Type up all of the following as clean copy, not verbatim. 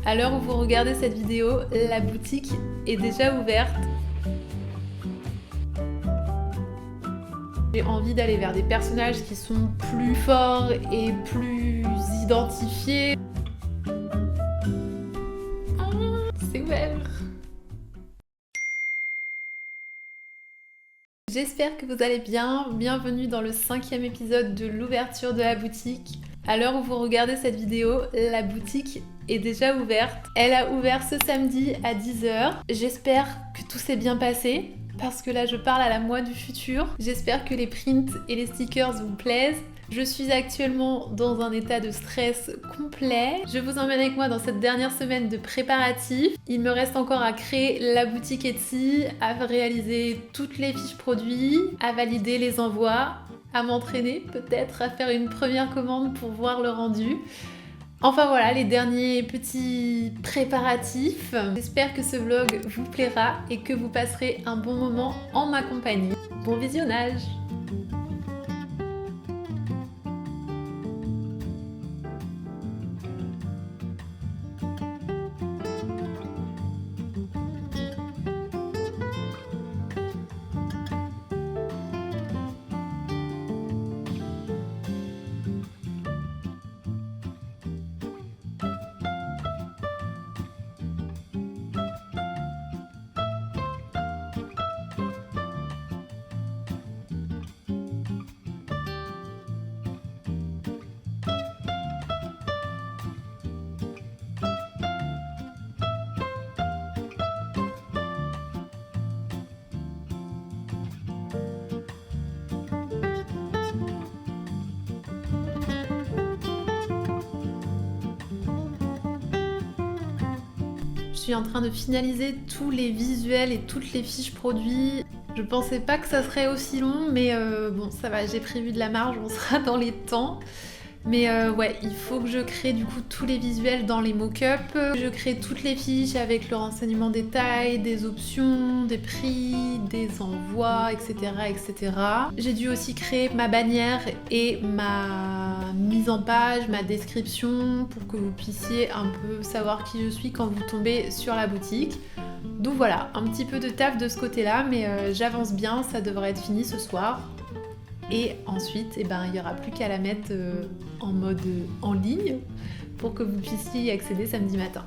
À l'heure où vous regardez cette vidéo, la boutique est déjà ouverte. J'ai envie d'aller vers des personnages qui sont plus forts et plus identifiés. C'est ouvert. J'espère que vous allez bien. Bienvenue dans le 5e épisode de l'ouverture de la boutique. À l'heure où vous regardez cette vidéo, la boutique est déjà ouverte. Elle a ouvert ce samedi à 10h. J'espère que tout s'est bien passé parce que là je parle à la moi du futur. J'espère que les prints et les stickers vous plaisent. Je suis actuellement dans un état de stress complet. Je vous emmène avec moi dans cette dernière semaine de préparatifs. Il me reste encore à créer la boutique Etsy, à réaliser toutes les fiches produits, à valider les envois, à m'entraîner peut-être à faire une première commande pour voir le rendu. Enfin voilà, les derniers petits préparatifs. J'espère que ce vlog vous plaira et que vous passerez un bon moment en ma compagnie. Bon visionnage! Je suis en train de finaliser tous les visuels et toutes les fiches produits. Je pensais pas que ça serait aussi long, mais bon, ça va, j'ai prévu de la marge, on sera dans les temps. Mais ouais, il faut que je crée du coup tous les visuels dans les mock-ups. Je crée toutes les fiches avec le renseignement des tailles, des options, des prix, des envois, etc. etc. J'ai dû aussi créer ma bannière et ma mise en page, ma description pour que vous puissiez un peu savoir qui je suis quand vous tombez sur la boutique. Donc voilà, un petit peu de taf de ce côté-là, mais j'avance bien, ça devrait être fini ce soir. Et ensuite, il n'y aura plus qu'à la mettre en mode en ligne pour que vous puissiez y accéder samedi matin.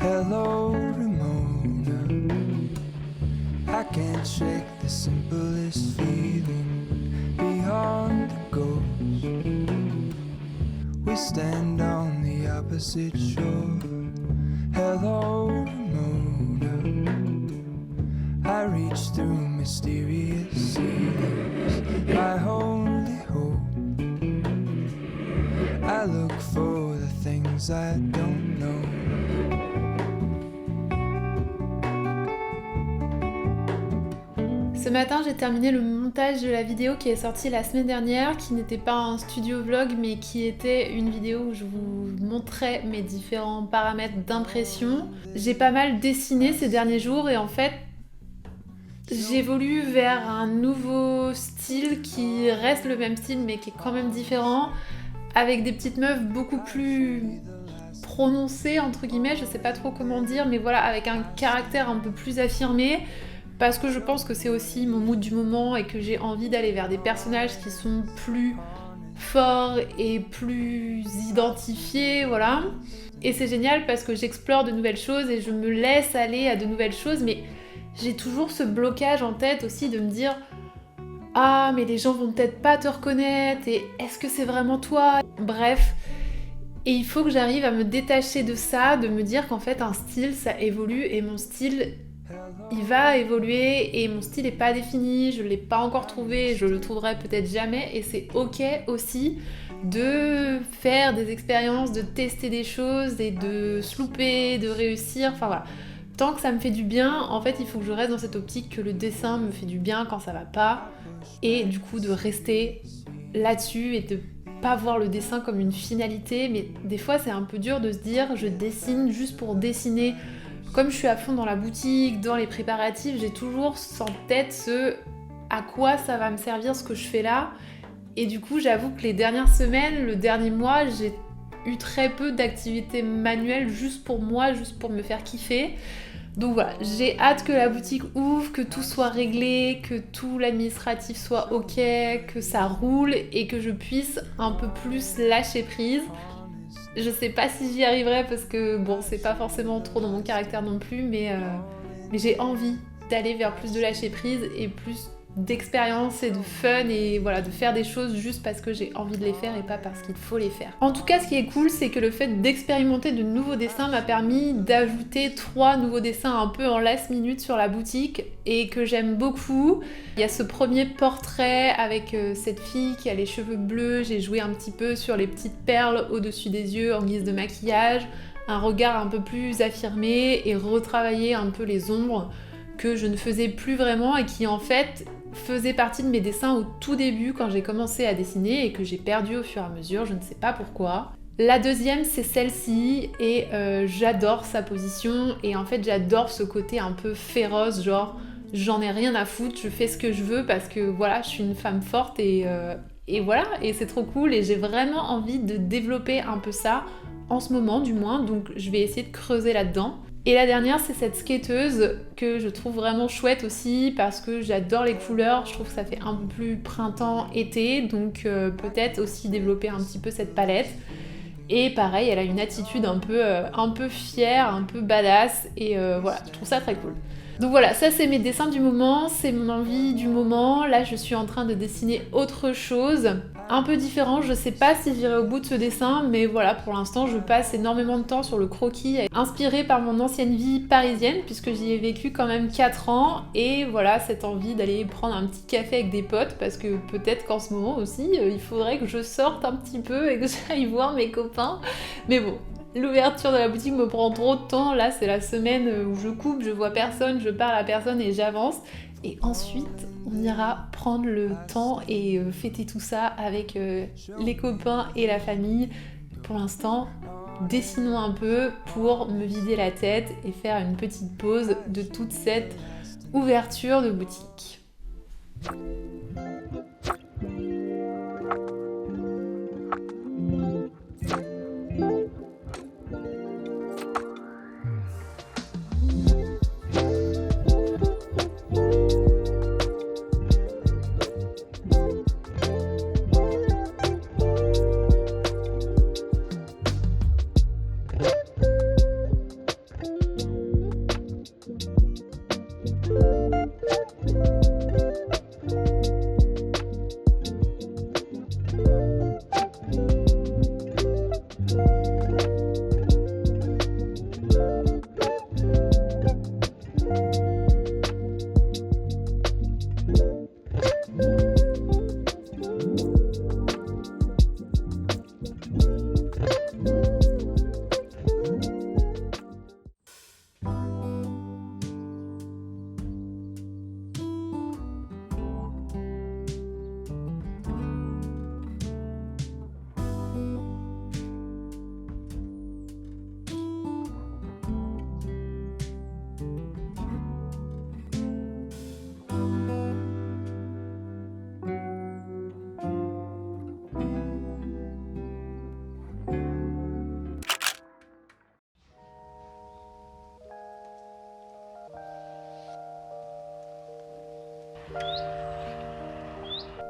Hello, Ramona. I can't shake the simplest feeling beyond the ghost. We stand on the opposite shore. Hello, Ramona. I reach through mysterious ceilings, my only hope. I look for the things I don't know. Ce matin, j'ai terminé le montage de la vidéo qui est sortie la semaine dernière, qui n'était pas un studio vlog, mais qui était une vidéo où je vous montrais mes différents paramètres d'impression. J'ai pas mal dessiné ces derniers jours et en fait, j'évolue vers un nouveau style qui reste le même style, mais qui est quand même différent, avec des petites meufs beaucoup plus prononcées, entre guillemets, je sais pas trop comment dire, mais voilà, avec un caractère un peu plus affirmé. Parce que je pense que c'est aussi mon mood du moment et que j'ai envie d'aller vers des personnages qui sont plus forts et plus identifiés, voilà. Et c'est génial parce que j'explore de nouvelles choses et je me laisse aller à de nouvelles choses, mais j'ai toujours ce blocage en tête aussi de me dire « Ah, mais les gens vont peut-être pas te reconnaître et est-ce que c'est vraiment toi ?» Bref, et il faut que j'arrive à me détacher de ça, de me dire qu'en fait un style ça évolue et mon style il va évoluer et mon style n'est pas défini, je ne l'ai pas encore trouvé, je le trouverai peut-être jamais et c'est ok aussi de faire des expériences, de tester des choses et de se louper, de réussir, enfin voilà. Tant que ça me fait du bien, en fait il faut que je reste dans cette optique que le dessin me fait du bien quand ça va pas et du coup de rester là-dessus et de pas voir le dessin comme une finalité, mais des fois c'est un peu dur de se dire je dessine juste pour dessiner. Comme je suis à fond dans la boutique, dans les préparatifs, j'ai toujours en tête ce à quoi ça va me servir ce que je fais là. Et du coup, j'avoue que les dernières semaines, le dernier mois, j'ai eu très peu d'activités manuelles juste pour moi, juste pour me faire kiffer. Donc voilà, j'ai hâte que la boutique ouvre, que tout soit réglé, que tout l'administratif soit ok, que ça roule et que je puisse un peu plus lâcher prise. Je sais pas si j'y arriverai parce que bon, c'est pas forcément trop dans mon caractère non plus, mais j'ai envie d'aller vers plus de lâcher prise et plus d'expérience et de fun et voilà, de faire des choses juste parce que j'ai envie de les faire et pas parce qu'il faut les faire. En tout cas, ce qui est cool, c'est que le fait d'expérimenter de nouveaux dessins m'a permis d'ajouter 3 nouveaux dessins un peu en last minute sur la boutique et que j'aime beaucoup. Il y a ce premier portrait avec cette fille qui a les cheveux bleus, j'ai joué un petit peu sur les petites perles au-dessus des yeux en guise de maquillage, un regard un peu plus affirmé et retravailler un peu les ombres que je ne faisais plus vraiment et qui en fait faisait partie de mes dessins au tout début quand j'ai commencé à dessiner et que j'ai perdu au fur et à mesure, je ne sais pas pourquoi. La deuxième c'est celle-ci et j'adore sa position et en fait j'adore ce côté un peu féroce, genre j'en ai rien à foutre, je fais ce que je veux parce que voilà, je suis une femme forte et voilà, et c'est trop cool et j'ai vraiment envie de développer un peu ça en ce moment du moins, donc je vais essayer de creuser là-dedans. Et la dernière, c'est cette skateuse que je trouve vraiment chouette aussi parce que j'adore les couleurs, je trouve que ça fait un peu plus printemps-été, donc peut-être aussi développer un petit peu cette palette. Et pareil, elle a une attitude un peu fière, un peu badass, et voilà, je trouve ça très cool. Donc voilà, ça c'est mes dessins du moment, c'est mon envie du moment. Là, je suis en train de dessiner autre chose, un peu différent. Je sais pas si j'irai au bout de ce dessin, mais voilà, pour l'instant, je passe énormément de temps sur le croquis, inspiré par mon ancienne vie parisienne, puisque j'y ai vécu quand même 4 ans. Et voilà, cette envie d'aller prendre un petit café avec des potes, parce que peut-être qu'en ce moment aussi, il faudrait que je sorte un petit peu et que j'aille voir mes copains. Mais bon, l'ouverture de la boutique me prend trop de temps. Là, c'est la semaine où je coupe, je vois personne, je parle à personne et j'avance. Et ensuite, on ira prendre le temps et fêter tout ça avec les copains et la famille. Pour l'instant, dessinons un peu pour me vider la tête et faire une petite pause de toute cette ouverture de boutique.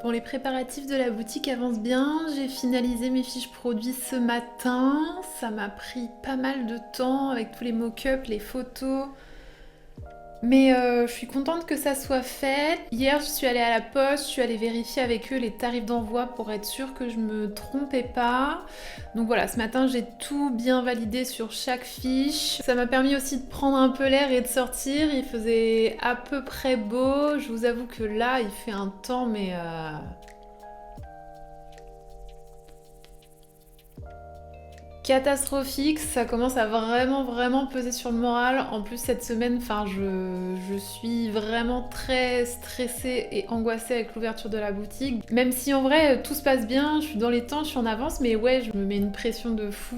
Bon, les préparatifs de la boutique avancent bien, j'ai finalisé mes fiches produits ce matin, ça m'a pris pas mal de temps avec tous les mock-ups, les photos, mais je suis contente que ça soit fait. Hier, je suis allée à la poste, je suis allée vérifier avec eux les tarifs d'envoi pour être sûre que je me trompais pas. Donc voilà, ce matin, j'ai tout bien validé sur chaque fiche. Ça m'a permis aussi de prendre un peu l'air et de sortir. Il faisait à peu près beau. Je vous avoue que là, il fait un temps, mais catastrophique, ça commence à vraiment peser sur le moral. En plus cette semaine, je suis vraiment très stressée et angoissée avec l'ouverture de la boutique. Même si en vrai tout se passe bien, je suis dans les temps, je suis en avance, mais ouais, je me mets une pression de fou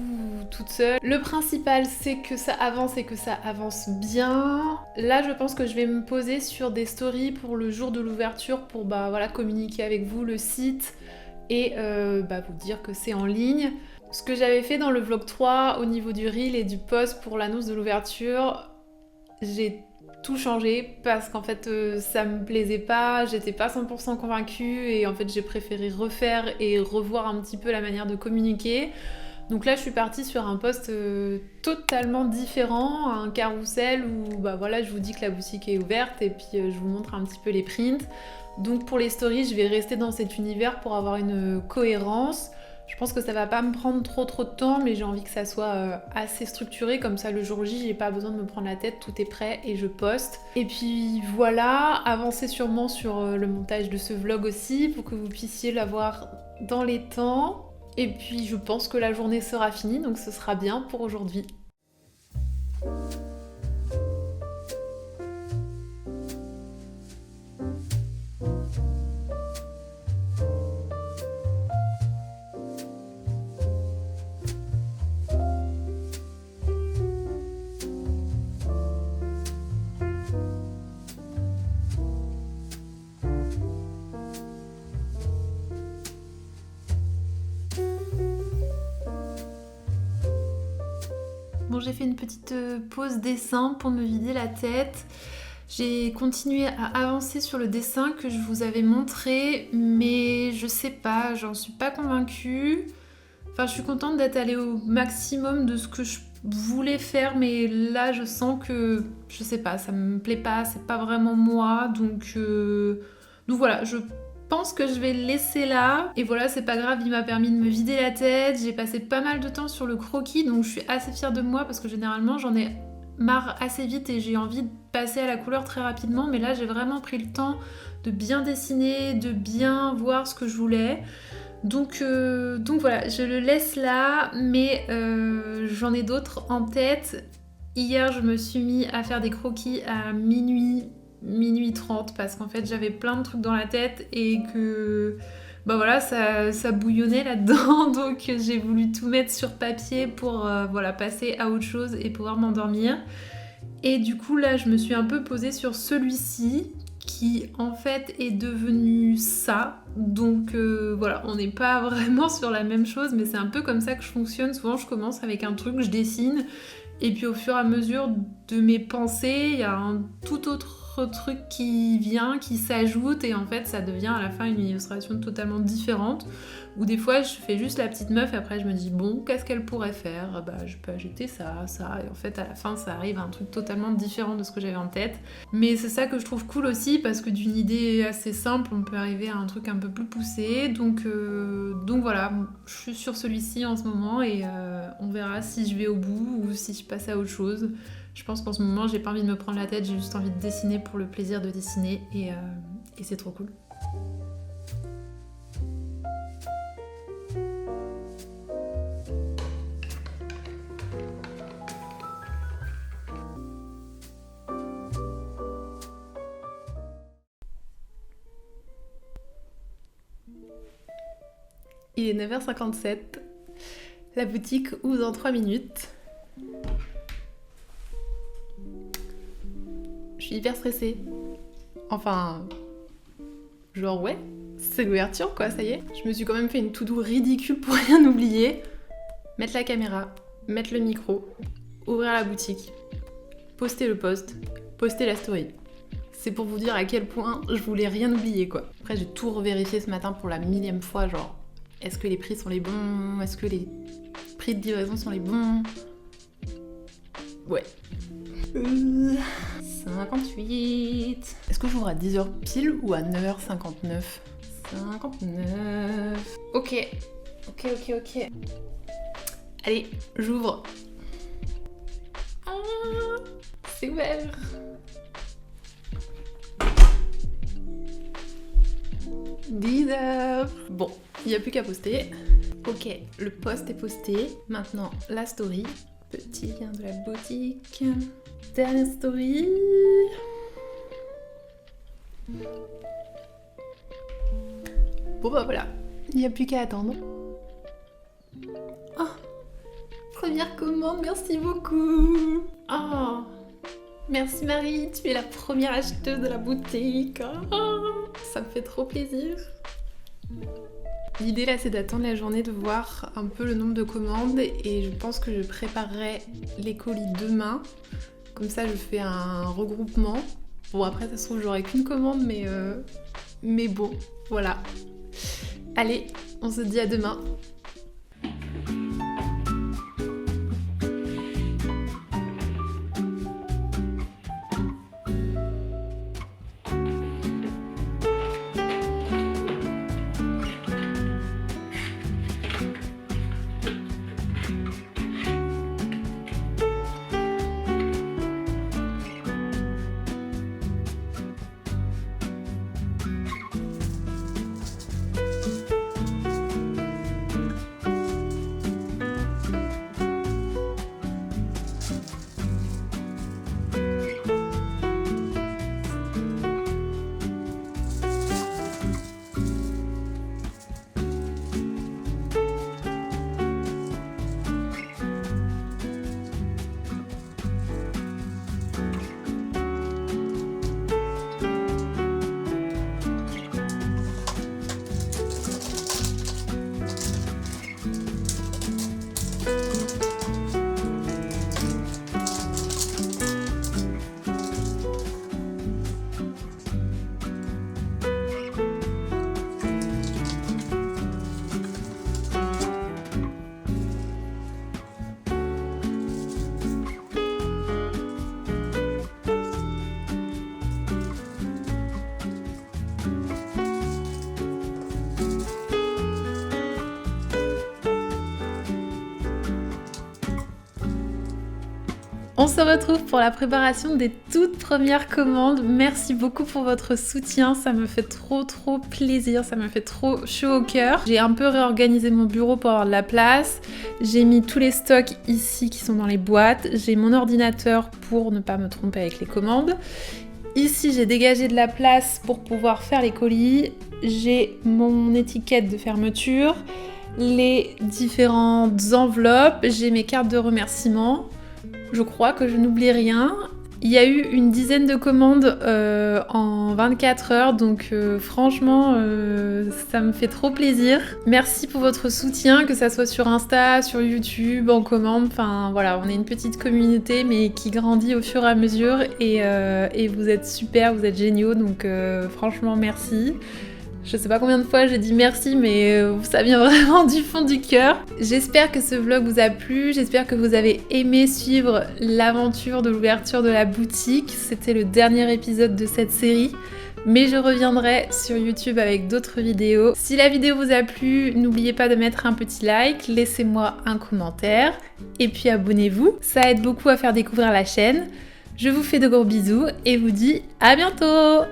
toute seule. Le principal c'est que ça avance et que ça avance bien. Là je pense que je vais me poser sur des stories pour le jour de l'ouverture pour communiquer avec vous le site et vous dire que c'est en ligne. Ce que j'avais fait dans le vlog 3 au niveau du reel et du post pour l'annonce de l'ouverture, j'ai tout changé parce qu'en fait ça me plaisait pas, j'étais pas 100% convaincue et en fait j'ai préféré refaire et revoir un petit peu la manière de communiquer. Donc là je suis partie sur un post totalement différent, un carrousel où je vous dis que la boutique est ouverte et puis je vous montre un petit peu les prints. Donc pour les stories je vais rester dans cet univers pour avoir une cohérence. Je pense que ça va pas me prendre trop de temps, mais j'ai envie que ça soit assez structuré, comme ça le jour J, j'ai pas besoin de me prendre la tête, tout est prêt et je poste. Et puis voilà, avancez sûrement sur le montage de ce vlog aussi, pour que vous puissiez l'avoir dans les temps. Et puis je pense que la journée sera finie, donc ce sera bien pour aujourd'hui. Bon, j'ai fait une petite pause dessin pour me vider la tête. J'ai continué à avancer sur le dessin que je vous avais montré, mais je sais pas, j'en suis pas convaincue. Enfin, je suis contente d'être allée au maximum de ce que je voulais faire, mais là, je sens que, je sais pas, ça me plaît pas, c'est pas vraiment moi, donc voilà, je pense que je vais le laisser là. Et voilà, c'est pas grave, il m'a permis de me vider la tête. J'ai passé pas mal de temps sur le croquis, donc je suis assez fière de moi parce que généralement j'en ai marre assez vite et j'ai envie de passer à la couleur très rapidement. Mais là, j'ai vraiment pris le temps de bien dessiner, de bien voir ce que je voulais. Donc voilà, je le laisse là, mais j'en ai d'autres en tête. Hier, je me suis mis à faire des croquis à minuit 30 parce qu'en fait j'avais plein de trucs dans la tête et que ça bouillonnait là-dedans, donc j'ai voulu tout mettre sur papier pour passer à autre chose et pouvoir m'endormir. Et du coup là je me suis un peu posée sur celui-ci qui en fait est devenu ça, donc on n'est pas vraiment sur la même chose, mais c'est un peu comme ça que je fonctionne. Souvent je commence avec un truc, je dessine et puis au fur et à mesure de mes pensées il y a un tout autre truc qui vient, qui s'ajoute, et en fait ça devient à la fin une illustration totalement différente, ou des fois je fais juste la petite meuf et après je me dis bon, qu'est-ce qu'elle pourrait faire, je peux ajouter ça, et en fait à la fin ça arrive à un truc totalement différent de ce que j'avais en tête. Mais c'est ça que je trouve cool aussi, parce que d'une idée assez simple on peut arriver à un truc un peu plus poussé, donc voilà, je suis sur celui-ci en ce moment et on verra si je vais au bout ou si je passe à autre chose. Je pense qu'en ce moment, j'ai pas envie de me prendre la tête, j'ai juste envie de dessiner pour le plaisir de dessiner et c'est trop cool. Il est 9h57, la boutique ouvre dans 3 minutes. Je suis hyper stressée. Enfin, genre ouais, c'est l'ouverture quoi, ça y est. Je me suis quand même fait une to-do ridicule pour rien oublier. Mettre la caméra, mettre le micro, ouvrir la boutique, poster le post, poster la story. C'est pour vous dire à quel point je voulais rien oublier quoi. Après j'ai tout revérifié ce matin pour la 1000e fois, genre est-ce que les prix sont les bons, est-ce que les prix de livraison sont les bons. Ouais. 58. Est-ce que j'ouvre à 10h pile ou à 9h59 ? 59. Ok. Allez, j'ouvre. Ah, c'est ouvert. Bon, il n'y a plus qu'à poster. Ok, le post est posté. Maintenant, la story. Petit lien de la boutique. Dernière story. Bon bah voilà, il n'y a plus qu'à attendre. Oh, première commande, merci beaucoup. Oh, merci Marie, tu es la première acheteuse de la boutique. Oh, ça me fait trop plaisir. L'idée là c'est d'attendre la journée, de voir un peu le nombre de commandes et je pense que je préparerai les colis demain. Comme ça je fais un regroupement. Bon après ça se trouve j'aurai qu'une commande mais bon, voilà. Allez, on se dit à demain. On se retrouve pour la préparation des toutes premières commandes. Merci beaucoup pour votre soutien, ça me fait trop plaisir, ça me fait trop chaud au cœur. J'ai un peu réorganisé mon bureau pour avoir de la place. J'ai mis tous les stocks ici qui sont dans les boîtes. J'ai mon ordinateur pour ne pas me tromper avec les commandes. Ici, j'ai dégagé de la place pour pouvoir faire les colis. J'ai mon étiquette de fermeture, les différentes enveloppes, j'ai mes cartes de remerciement. Je crois que je n'oublie rien. Il y a eu une dizaine de commandes en 24 heures, donc franchement, ça me fait trop plaisir. Merci pour votre soutien, que ça soit sur Insta, sur YouTube, en commande. Enfin voilà, on est une petite communauté, mais qui grandit au fur et à mesure. Et vous êtes super, vous êtes géniaux, donc franchement, merci. Je sais pas combien de fois j'ai dit merci, mais ça vient vraiment du fond du cœur. J'espère que ce vlog vous a plu, j'espère que vous avez aimé suivre l'aventure de l'ouverture de la boutique. C'était le dernier épisode de cette série, mais je reviendrai sur YouTube avec d'autres vidéos. Si la vidéo vous a plu, n'oubliez pas de mettre un petit like, laissez-moi un commentaire, et puis abonnez-vous, ça aide beaucoup à faire découvrir la chaîne. Je vous fais de gros bisous et vous dis à bientôt!